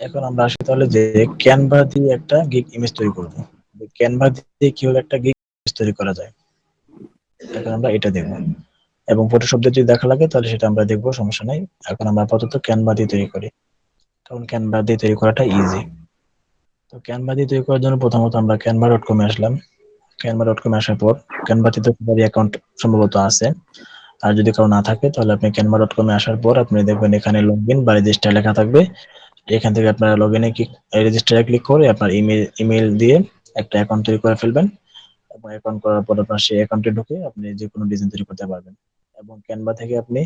এখন আমরা আসি তাহলে যে ক্যানভা দিয়ে একটা গিগ ইমেজ তৈরি করব। ক্যানভা দিয়ে কিভাবে একটা গিগ ইমেজ তৈরি করা যায়, এখন আমরা এটা দেখব। এবং ফটোশপ দিয়ে যদি দেখা লাগে তাহলে সেটা আমরা দেখবো, সমস্যা নাই। এখন আমরা আপাতত ক্যানভা দিয়ে তৈরি করি, কারণ ক্যানভা দিয়ে তৈরি করাটা ইজি। তো ক্যানভা দিয়ে তৈরি করার জন্য প্রথমত আমরা canva.com এ আসলাম। canva.com এ আসার পর ক্যানভাতে তো সবারই অ্যাকাউন্ট সম্ভবত আছে। আর যদি কারো না থাকে তাহলে আপনি canva.com এ আসার পর আপনি দেখবেন এখানে লগইন বা রেজিস্টার লেখা থাকবে। এখান থেকে আপনারা লগইনে রেজিস্টারে ক্লিক করে আপনার ইমেইল দিয়ে একটা অ্যাকাউন্ট তৈরি করে ফেলবেন। এবং অ্যাকাউন্ট করার পর আপনার সেই অ্যাকাউন্টে ঢুকে আপনি যে কোনো ডিজাইন তৈরি করতে পারবেন। এবং ক্যানভা থেকে আপনি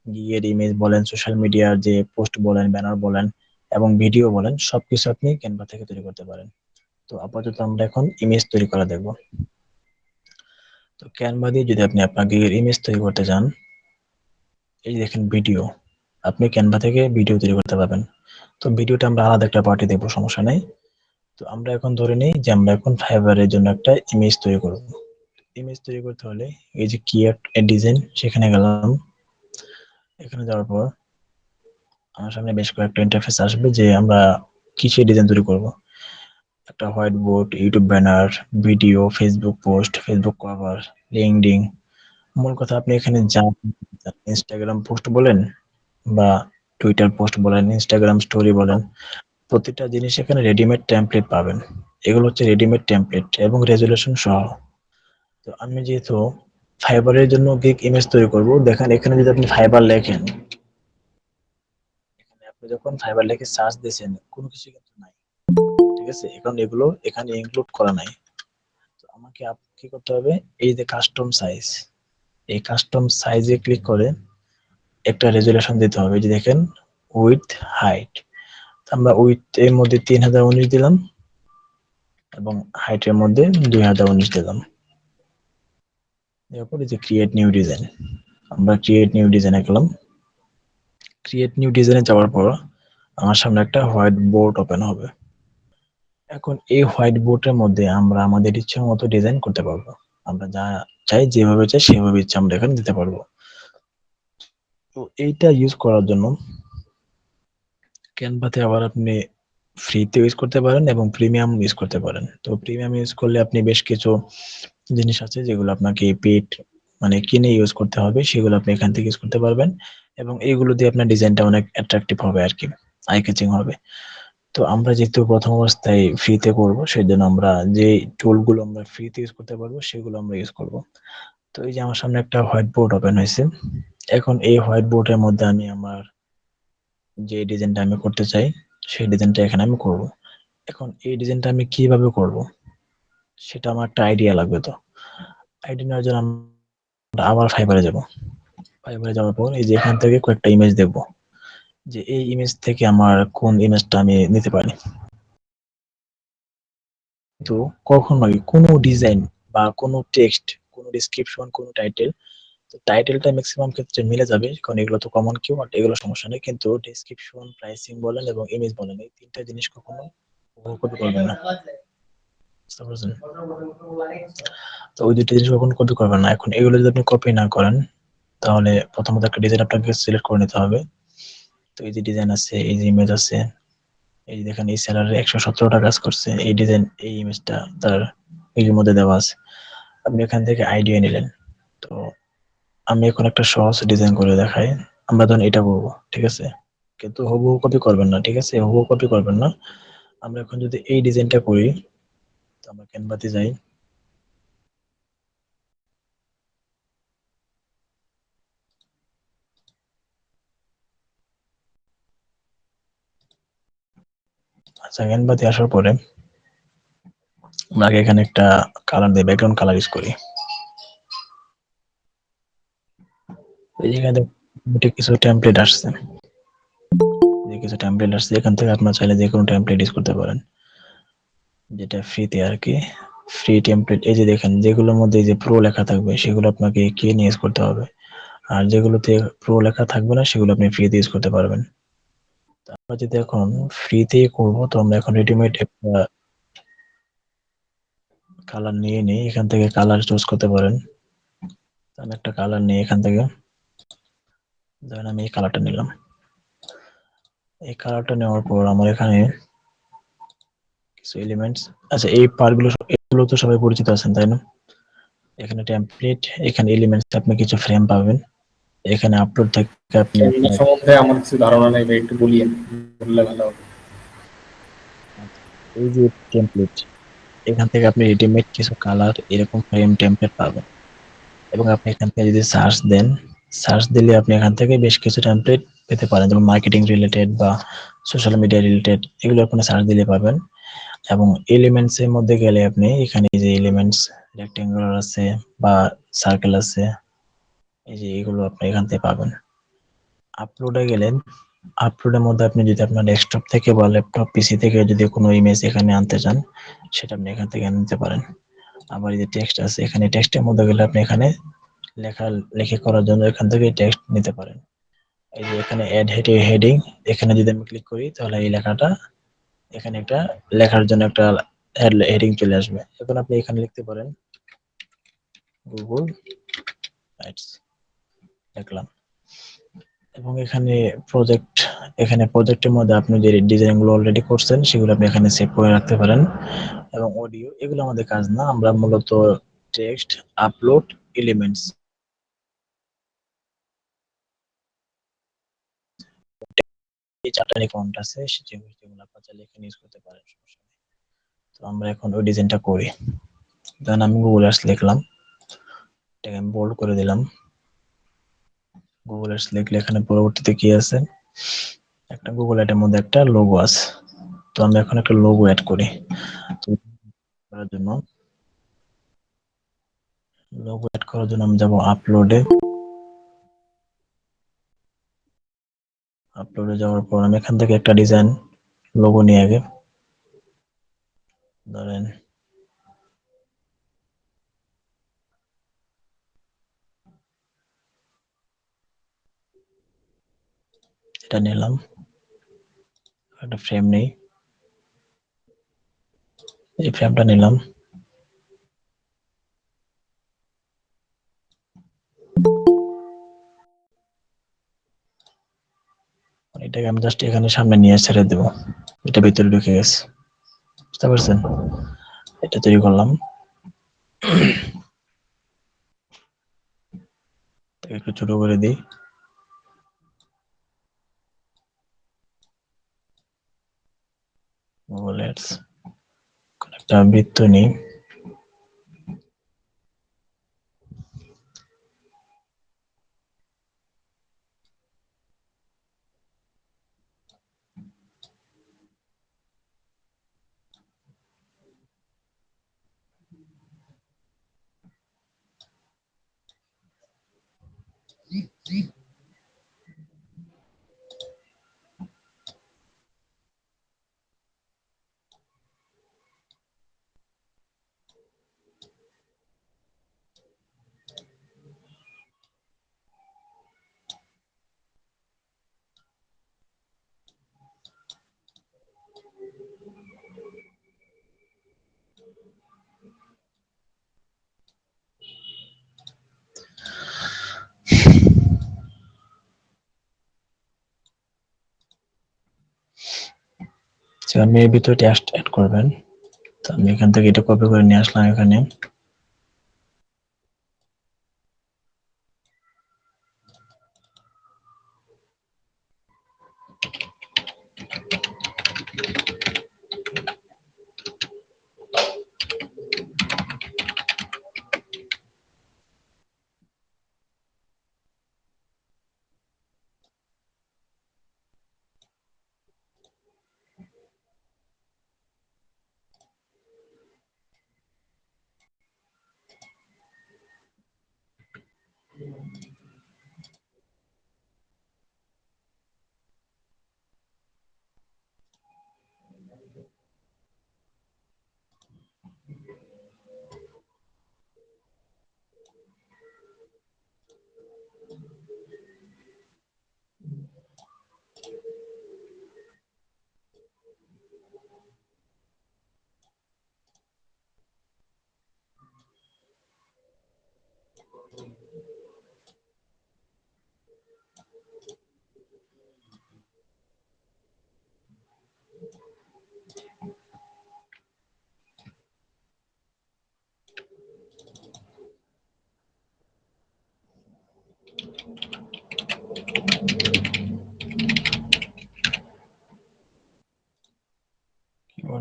গিগের ইমেজ বলেন, সোশ্যাল মিডিয়ার যে পোস্ট বলেন, ব্যানার বলেন এবং ভিডিও বলেন, সবকিছু আপনি ক্যানভা থেকে তৈরি করতে পারেন। তো আপাতত আমরা এখন ইমেজ তৈরি করা দেখব। তো ক্যানভা দিয়ে যদি আপনি আপনার গিগের ইমেজ তৈরি করতে চান, এই যে দেখেন ভিডিও, আপনি ক্যানভা থেকে ভিডিও তৈরি করতে পারবেন। তো ভিডিওটা আমরা আলাদা একটা পার্টি দেবো, সমস্যা নেই। তো আমরা এখন ধরে নিই যে আমরা এখন ফাইবারের জন্য একটা ইমেজ তৈরি করব। ইমেজ তৈরি করতে হলে এই যে ক্রিয়েট এ ডিজাইন, সেখানে গেলাম। এখানে যাওয়ার পর আমার সামনে বেশ কয়েকটা ইন্টারফেস আসবে যে আমরা কিসে ডিজাইন তৈরি করব। একটা white board, YouTube banner, video, Facebook post, Facebook cover, LinkedIn. মূল কথা আপনি এখানে যা ইনস্টাগ্রাম পোস্ট বলেন বা টুইটার পোস্ট বলেন, ইনস্টাগ্রাম স্টোরি বলেন, প্রতিটা জিনিস এখানে রেডিমেড টেমপ্লেট পাবেন। এগুলো হচ্ছে রেডিমেড টেমপ্লেট এবং রেজুলেশন সহ। তো আমি যেহেতু ফাইবারের জন্য গিগ ইমেজ তৈরি করব, দেখেন এখানে যদি আপনি ফাইবার লেখেন, এখানে আপনি যখন ফাইবার লিখে সার্চ দিয়েছেন কোনো কিছু কিন্তু নাই, ঠিক আছে? কারণ এগুলো এখানে ইনক্লুড করা নাই। তো আমাকে কি করতে হবে, এই যে কাস্টম সাইজ, এই কাস্টম সাইজে ক্লিক করে একটা রেজুলেশন দিতে হবে। এই যে দেখেন উইথ হাইট, আমরা উইথ এর মধ্যে 3019 দিলাম এবং হাইটের মধ্যে 2019 দিলাম। এরপর এই যে ক্রিয়েট নিউ ডিজাইন, আমরা ক্রিয়েট নিউ ডিজাইনে গেলাম। ক্রিয়েট নিউ ডিজাইনে যাওয়ার পর আমার সামনে একটা হোয়াইট বোর্ড ওপেন হবে। এখন এই হোয়াইট বোর্ডের মধ্যে আমরা আমাদের ইচ্ছা মতো ডিজাইন করতে পারবো। আমরা যা চাই, যেভাবে চাই সেভাবে ইচ্ছা আমরা এখানে দিতে পারবো। তো এইটা ইউজ করার জন্য ক্যানভাতে আবার আপনি ফ্রিতে ইউজ করতে পারেন এবং প্রিমিয়াম ইউজ করতে পারেন। তো প্রিমিয়াম ইউজ করলে আপনি বেশ কিছু জিনিস আছে যেগুলো আপনাকে পেইড মানে কিনে ইউজ করতে হবে, সেগুলো আপনি এখান থেকে ইউজ করতে পারবেন এবং এইগুলো দিয়ে আপনার ডিজাইনটা অনেক অ্যাট্রাকটিভ হবে আর কি, আই ক্যাচিং হবে। তো আমরা যেহেতু প্রথম অবস্থায় ফ্রিতে করব, সেজন্য আমরা যে টুলগুলো আমরা ফ্রিতে ইউজ করতে পারবো সেগুলো আমরা ইউজ করব। তো এই যে আমার সামনে একটা হোয়াইট বোর্ড ওপেন হয়েছে। এখন এই হোয়াইট বোর্ডের মধ্যে আমি আমার যে ডিজাইনটা আমি করতে চাই সেই ডিজাইনটা এখানে আমি করব। এখন এই ডিজাইনটা আমি কিভাবে করব সেটা আমার একটা আইডিয়া লাগবে। তো আইডিয়া নেওয়ার জন্য আমরা আবার ফাইবারে যাব। ফাইবারে যাওয়ার পর এই যে এখান থেকে কয়েকটা ইমেজ দেখব যে এই ইমেজ থেকে আমার কোন ইমেজটা আমি নিতে পারি। তো কখনোই কোনো ডিজাইন বা কোনো টেক্সট, কোনো ডেসক্রিপশন, কোনো টাইটেল, তো টাইটেলটা ম্যাক্সিমাম ক্ষেত্রে মিলে যাবে কারণ এগুলো তো কমন কিওয়ার্ড, এগুলো সমস্যা নেই। কিন্তু ডেসক্রিপশন, প্রাইসিং বলেন এবং ইমেজ বলেন, এই তিনটা জিনিস কখনো কপি করবেন না, বুঝতে পারছেন? তো ওই দুটো জিনিস কখনো কপি করবেন না। এখন এগুলো যদি আপনি কপি না করেন তাহলে প্রথমত একটা ডিজাইন আপনাকে সিলেক্ট করে নিতে হবে। তো এই যে ডিজাইন আছে, এই যে ইমেজ আছে, এই যে দেখেন এই সেলারে 117টা কাজ করছে, এই ডিজাইন, এই ইমেজটা তার এর মধ্যে দেওয়া আছে। আপনি এখান থেকে আইডিয়া নিলেন। তো আমি এখন একটা সহজ ডিজাইন করে দেখাই। আমরা ধরুন এটা করবো, ঠিক আছে? কিন্তু হুবহু কপি করবেন না, ঠিক আছে? হুবহু কপি করবেন না। আমরা এখন যদি এই ডিজাইনটা করি, তো আমরা ক্যানভাতে যাই। আচ্ছা, ক্যানভাতে আসার পরে আমরা আগে এখানে একটা কালার দিই, ব্যাকগ্রাউন্ড কালার ইউজ করি। এই জায়গায় কিছু টেমপ্লেট আসছে, যে কিছু টেমপ্লেট আসছে, এখান থেকে আপনার চাইলে যে কোনো টেমপ্লেট ইউজ করতে পারেন, যেটা ফ্রিতে আর কি। ফ্রি টেমপ্লেট এই যে দেখেন, যেগুলোর মধ্যে এই যে প্রো লেখা থাকবে সেগুলো আপনাকে কিনে ইউজ করতে হবে। আর যেগুলোতে প্রো লেখা থাকবে না সেগুলো আপনি ফ্রিতে ইউজ করতে পারবেন। তো আমরা যদি এখন ফ্রিতে করব, তো আমরা এখন রেডিমেড একটা কালার নিয়ে নিই, এখান থেকে কালার চুজ করতে পারেন। তো আমি একটা কালার নিয়ে এখান থেকে, ধরেন আমি এই কালারটা নিলাম। এই কালারটা নেওয়ার পর আমার এখানে কিছু এলিমেন্টস, আচ্ছা এই পার্টগুলো এগুলো তো সবাই পরিচিত আছেন তাই না? এখানে টেমপ্লেট, এখানে এলিমেন্টস আপনি কিছু ফ্রেম পাবেন, এখানে আপলোড থেকে আপনি এগুলো সম্বন্ধে আমার কিছু ধারণা নেই ভাই, একটু বলিয়েন, বললে ভালো হবে। আচ্ছা, এই যে টেমপ্লেট, এখান থেকে আপনি রেডিমেড কিছু কালার এরকম ফ্রেম টেমপ্লেট পাবেন, এবং আপনি এখান থেকে যদি সার্চ দেন, সার্চ দিলে আপনি এখান থেকে বেশ কিছু টেমপ্লেট পেতে পারেন, যেমন মার্কেটিং রিলেটেড বা সোশ্যাল মিডিয়া রিলেটেড, এগুলো আপনি সার্চ দিলে পাবেন। এবং এলিমেন্টস এর মধ্যে গেলে আপনি এখানে এই যে এলিমেন্টস রেক্টেঙ্গুলার আছে বা সার্কেল আছে, এই যে এগুলো আপনি এখান থেকে পাবেন। আপলোডে গেলেন, আপলোডের মধ্যে আপনি যদি আপনার ডেস্কটপ থেকে বা ল্যাপটপ পিসি থেকে যদি কোনো ইমেজ এখানে আনতে চান, সেটা আপনি এখান থেকে নিতে পারেন। আবার এই যে টেক্সট আছে, এখানে টেক্সটের মধ্যে গেলে আপনি এখানে লেখা লেখি করার জন্য এখান থেকে টেক্সট নিতে পারেন। এই যে এখানে অ্যাড হেডিং, এখানে যদি আমি ক্লিক করি তাহলে এই লেখাটা এখানে একটা লেখার জন্য একটা হেডিং চলে আসবে। এখন আপনি এখানে লিখতে পারেন গুগল অ্যাডস, লিখলাম। এবং এখানে প্রজেক্ট, এখানে প্রজেক্টের মধ্যে আপনি যে ডিজাইন গুলো অলরেডি করছেন সেগুলো আপনি এখানে সেভ করে রাখতে পারেন। এবং অডিও, এগুলো আমাদের কাজ না, আমরা মূলত টেক্সট, আপলোড, এলিমেন্টস, এই চারটা ফন্ট আছে যেগুলো আপনার চাইলে এখানে ইউজ করতে পারেন, সমস্যা নেই। তো আমরা এখন ওই ডিজাইনটা করি। দেন আমি গুগল অ্যাডস লিখলাম, এটাকে আমি বোল্ড করে দিলাম। গুগল অ্যাডস লিখলে এখানে পরবর্তীতে কি আছে, একটা গুগল অ্যাডের মধ্যে একটা লোগো আছে। তো আমরা এখন একটা লোগো অ্যাড করি। তো করার জন্য লোগো অ্যাড করার জন্য আমি যাব আপলোডে। আপলোডে যাওয়ার পর আমি এখান থেকে একটা ডিজাইন লোগো নিয়ে আগে ধরেন এটা নিলাম, একটা ফ্রেম নেই, এই ফ্রেমটা নিলাম। এটাকে আমি জাস্ট এখানে সামনে নিয়ে ছেড়ে দেবো, এটা ভিতরে ঢুকে গেছে, বুঝতে পারছেন? এটা তৈরি করলাম, এটাকে একটু ছোট করে দিই। গুগল অ্যাডস, একটা বৃত্ত নিই, আপনি এর ভিতরে টেক্সট অ্যাড করবেন। তো আমি এখান থেকে এটা কপি করে নিয়ে আসলাম এখানে।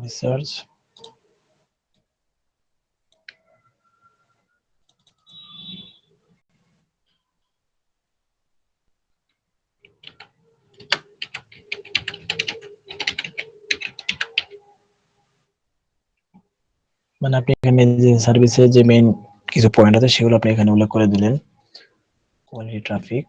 রিসার্চ, মানে আপনি এখানে যে সার্ভিসের যে মেইন কিছু পয়েন্ট আছে সেগুলো আপনি এখানে উল্লেখ করে দিলেন। কোয়ালিটি ট্রাফিক,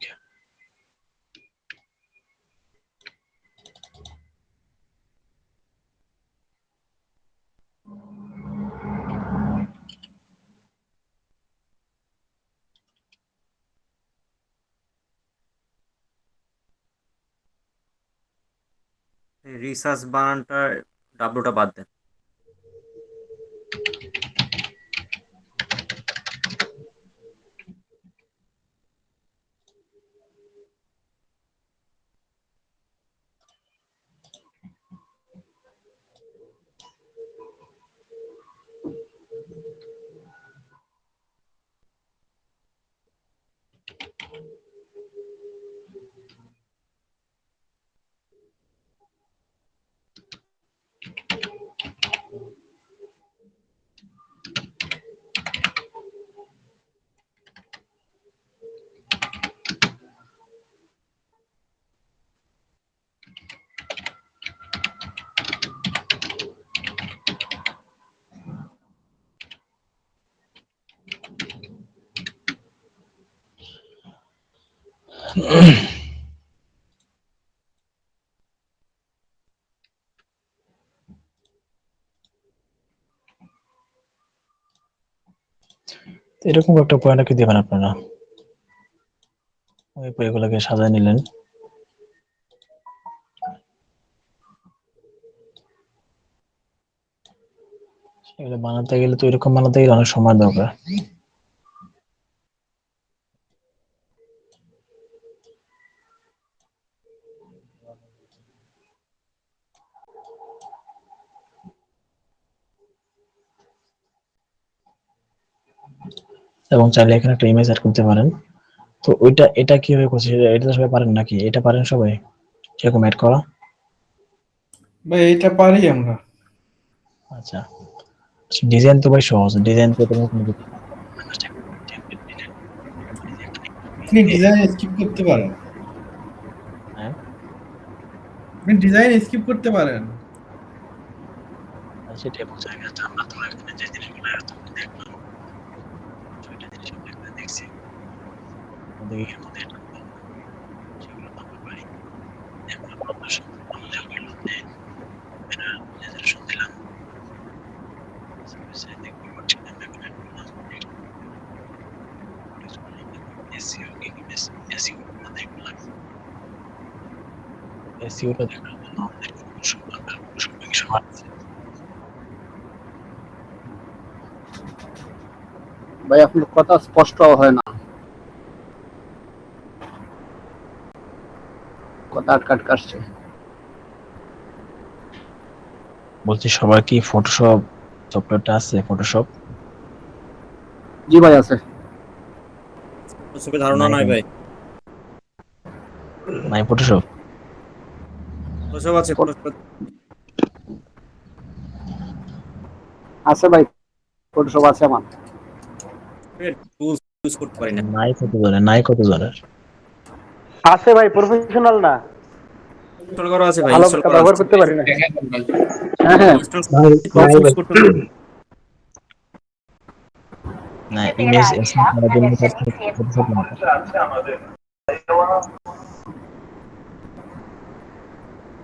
রিসার্চ বানানটা ডাব্লুটা বাদ দেন। এরকম একটা পয়েন্ট কি দিবেন আপনারা, ওই এগুলোকে সাজায় নিলেন। এগুলো বানাতে গেলে তো এরকম বানাতে গেলে অনেক সময় দরকার। এবং চাইলে এখানে একটা ইমেজ অ্যাড করতে পারেন। তো ওইটা এটা কিভাবে করছে, এটা তো সবাই পারেন নাকি? এটা পারেন সবাই এরকম অ্যাড করা? ভাই এইটা পারি আমরা। আচ্ছা, ডিজাইন তো ভাই সহজ, ডিজাইন তো তোমার কোনো কিছু না। Just একটা template নিলেন, তারপর এই যে এখানে image আপনি দিয়ে, ডিজাইন স্কিপ করতে পারেন। হ্যাঁ, আপনি ডিজাইন স্কিপ করতে পারেন। সেটাই বোঝা গেছে। আমরা তো এখানে যে জিনিসগুলো এতক্ষণ দেখলাম, ৬টা জিনিস আমরা এখানে দেখছি, আমাদের এর মধ্যে add করলাম না, সেগুলো তো আমরা পারি। এখন আমরা অপারেশন করলাম, দেখা গেল যে ব্যানার রেজারেশন দিলাম, সার্ভিসে দেখবো ওয়ার্কশপ আমরা এখন add করলাম, next প্রোডিউস করলাম, এখন এসইও কি এসইও আমাদের এগুলো লাগবে। এসইওটা দেখার জন্য আমাদের ফটোশপ দরকার, ফটোশপ কি সবার আছে? ভাই আপনার কথা স্পষ্ট হয় না, কথা আটকাট কাটছে। বলছি সবার কি ফটোশপ সফটওয়্যারটা আছে? ফটোশপ জি ভাই আছে। ফটোশপে ধারণা নাই নাই কেন? ভাই। নাই ফটোশপ? ফটোশপ আছে, ফট- ফটোশপ আছে ভাই, ফটোশপ আছে আমার। টুলস ইউজ করতে পারি না। নাই কত জনের, নাই কত জনের? আছে ভাই, প্রফেশনাল না, ইনস্টল করা আছে ভাই, ভালো ইনস্টল করা ব্যবহার আছে। করতে পারি না। দেখেন ভাই। হ্যাঁ হ্যাঁ, ইনস্টল নাই টুলস নাই ইউজ ভাই, করতে হবে। না ইমেজ এসিও করার জন্য তো আপনার ফটোশপ লাগবে।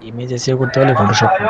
ইমেজ এসিও করতে হলে ফটোশপ লাগবে।